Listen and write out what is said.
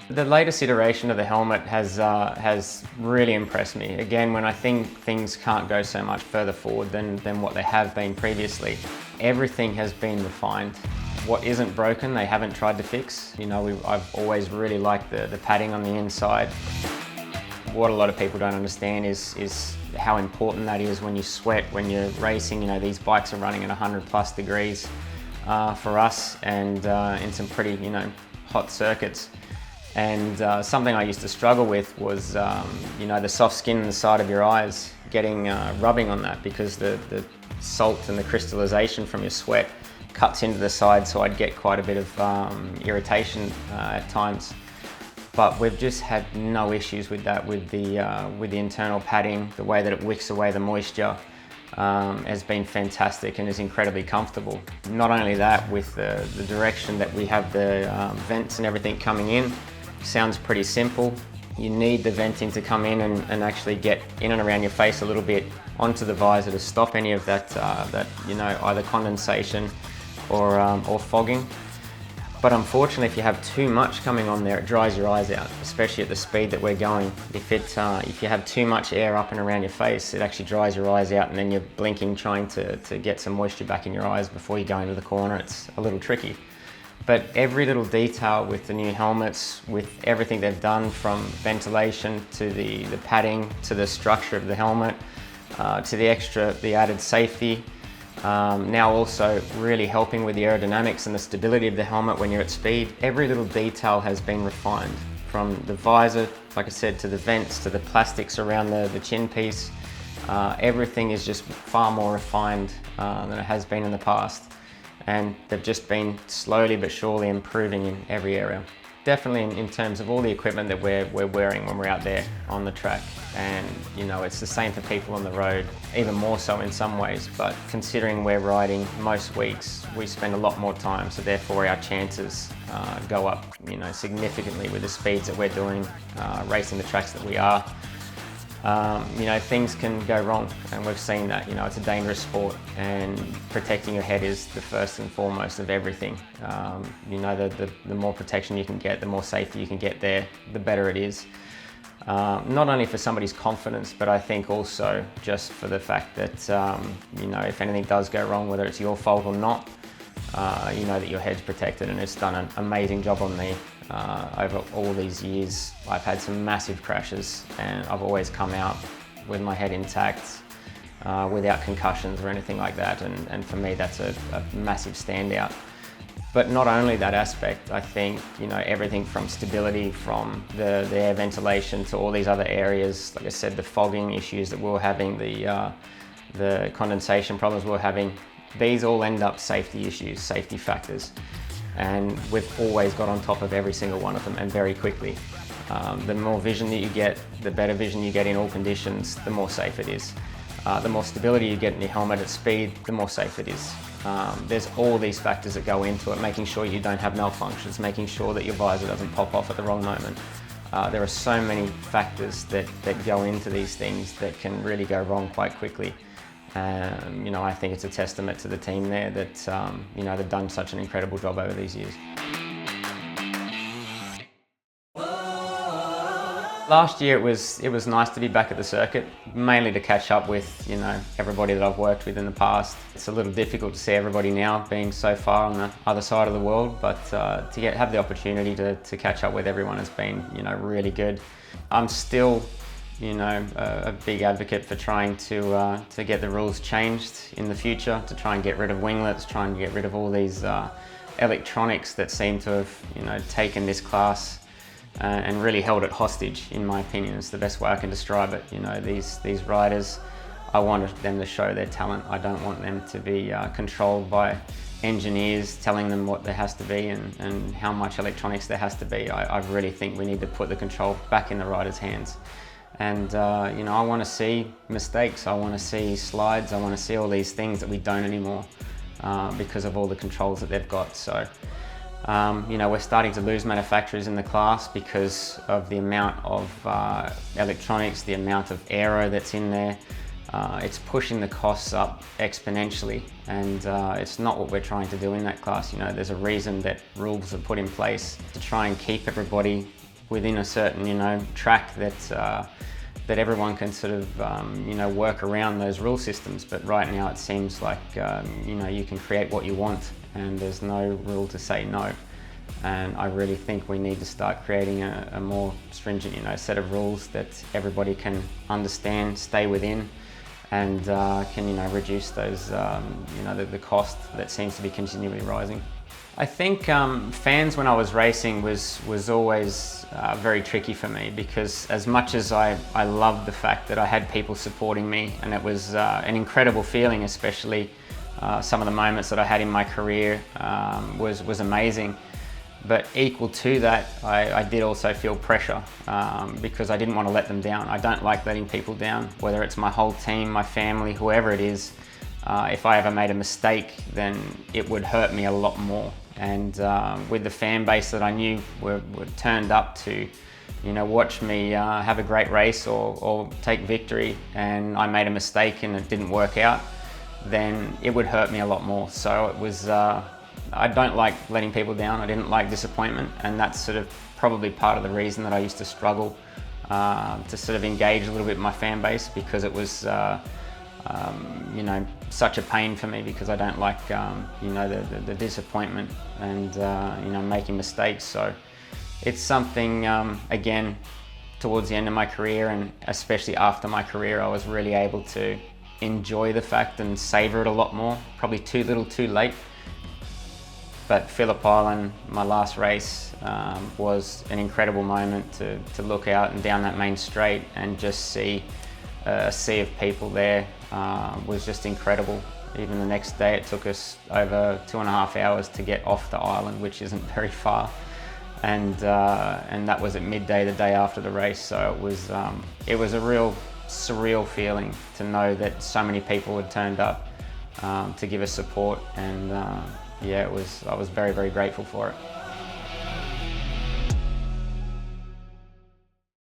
The latest iteration of the helmet has really impressed me. Again, when I think things can't go so much further forward than what they have been previously. Everything has been refined. What isn't broken, they haven't tried to fix. You know, I've always really liked the padding on the inside. What a lot of people don't understand is how important that is when you sweat, when you're racing. You know, these bikes are running at 100+ degrees for us, and in some pretty, you know, hot circuits. And something I used to struggle with was, you know, the soft skin on the side of your eyes, getting rubbing on that, because the salt and the crystallization from your sweat cuts into the side, so I'd get quite a bit of irritation at times. But we've just had no issues with that, with the internal padding. The way that it wicks away the moisture has been fantastic and is incredibly comfortable. Not only that, with the direction that we have the vents and everything coming in, sounds pretty simple. You need the venting to come in and actually get in and around your face a little bit onto the visor to stop any of that, you know, either condensation or fogging. But unfortunately, if you have too much coming on there, it dries your eyes out, especially at the speed that we're going. If you have too much air up and around your face, it actually dries your eyes out, and then you're blinking trying to get some moisture back in your eyes before you go into the corner. It's a little tricky. But every little detail with the new helmets, with everything they've done, from ventilation to the padding, to the structure of the helmet, to the added safety, now also really helping with the aerodynamics and the stability of the helmet when you're at speed. Every little detail has been refined, from the visor, like I said, to the vents, to the plastics around the chin piece. Everything is just far more refined than it has been in the past. And they've just been slowly but surely improving in every area. Definitely in terms of all the equipment that we're wearing when we're out there on the track. And you know, it's the same for people on the road, even more so in some ways. But considering we're riding most weeks, we spend a lot more time, so therefore our chances go up, you know, significantly with the speeds that we're doing, racing the tracks that we are. You know, things can go wrong, and we've seen that. You know, it's a dangerous sport, and protecting your head is the first and foremost of everything. You know, the more protection you can get, the more safety you can get there, the better it is. Not only for somebody's confidence, but I think also just for the fact that, you know, if anything does go wrong, whether it's your fault or not, you know that your head's protected. And it's done an amazing job on me. Over all these years, I've had some massive crashes, and I've always come out with my head intact, without concussions or anything like that. And for me, that's a massive standout. But not only that aspect, I think, you know, everything from stability, from the air ventilation to all these other areas, like I said, the fogging issues that we were having, the condensation problems we were having, these all end up safety issues, safety factors. And we've always got on top of every single one of them, and very quickly. The more vision that you get, the better vision you get in all conditions, the more safe it is. The more stability you get in your helmet at speed, the more safe it is. There's all these factors that go into it, making sure you don't have malfunctions, making sure that your visor doesn't pop off at the wrong moment. There are so many factors that go into these things that can really go wrong quite quickly. You know, I think it's a testament to the team there that, you know, they've done such an incredible job over these years. Last year it was nice to be back at the circuit, mainly to catch up with, you know, everybody that I've worked with in the past. It's a little difficult to see everybody now, being so far on the other side of the world, but to have the opportunity to catch up with everyone has been, you know, really good. I'm still, you know, a big advocate for trying to get the rules changed in the future, to try and get rid of winglets, try and get rid of all these electronics that seem to have, you know, taken this class and really held it hostage, in my opinion. It's the best way I can describe it. You know, these riders, I want them to show their talent. I don't want them to be controlled by engineers telling them what there has to be and how much electronics there has to be. I really think we need to put the control back in the rider's hands. And you know, I want to see mistakes, I want to see slides, I want to see all these things that we don't anymore because of all the controls that they've got. So you know, we're starting to lose manufacturers in the class because of the amount of electronics, the amount of aero that's in there. It's pushing the costs up exponentially, and it's not what we're trying to do in that class. You know, there's a reason that rules are put in place to try and keep everybody within a certain, track that everyone can sort of, work around those rule systems. But right now it seems like, you can create what you want and there's no rule to say no. And I really think we need to start creating a more stringent, set of rules that everybody can understand, stay within, and can, reduce those, the cost that seems to be continually rising. I think fans when I was racing was always very tricky for me, because as much as I loved the fact that I had people supporting me, and it was an incredible feeling, especially some of the moments that I had in my career was amazing. But equal to that, I did also feel pressure because I didn't want to let them down. I don't like letting people down, whether it's my whole team, my family, whoever it is. If I ever made a mistake, then it would hurt me a lot more. And with the fan base that I knew were turned up to, watch me have a great race or take victory, and I made a mistake and it didn't work out, then it would hurt me a lot more. So it was, I don't like letting people down. I didn't like disappointment, and that's sort of probably part of the reason that I used to struggle to sort of engage a little bit with my fan base, because it was such a pain for me, because I don't like the disappointment and making mistakes. So it's something again, towards the end of my career, and especially after my career, I was really able to enjoy the fact and savor it a lot more. Probably too little too late. But Phillip Island, my last race, was an incredible moment to look out and down that main straight and just see a sea of people there. Was just incredible. Even the next day, it took us over 2.5 hours to get off the island, which isn't very far, and that was at midday the day after the race. So it was a real surreal feeling to know that so many people had turned up to give us support, and I was very, very grateful for it.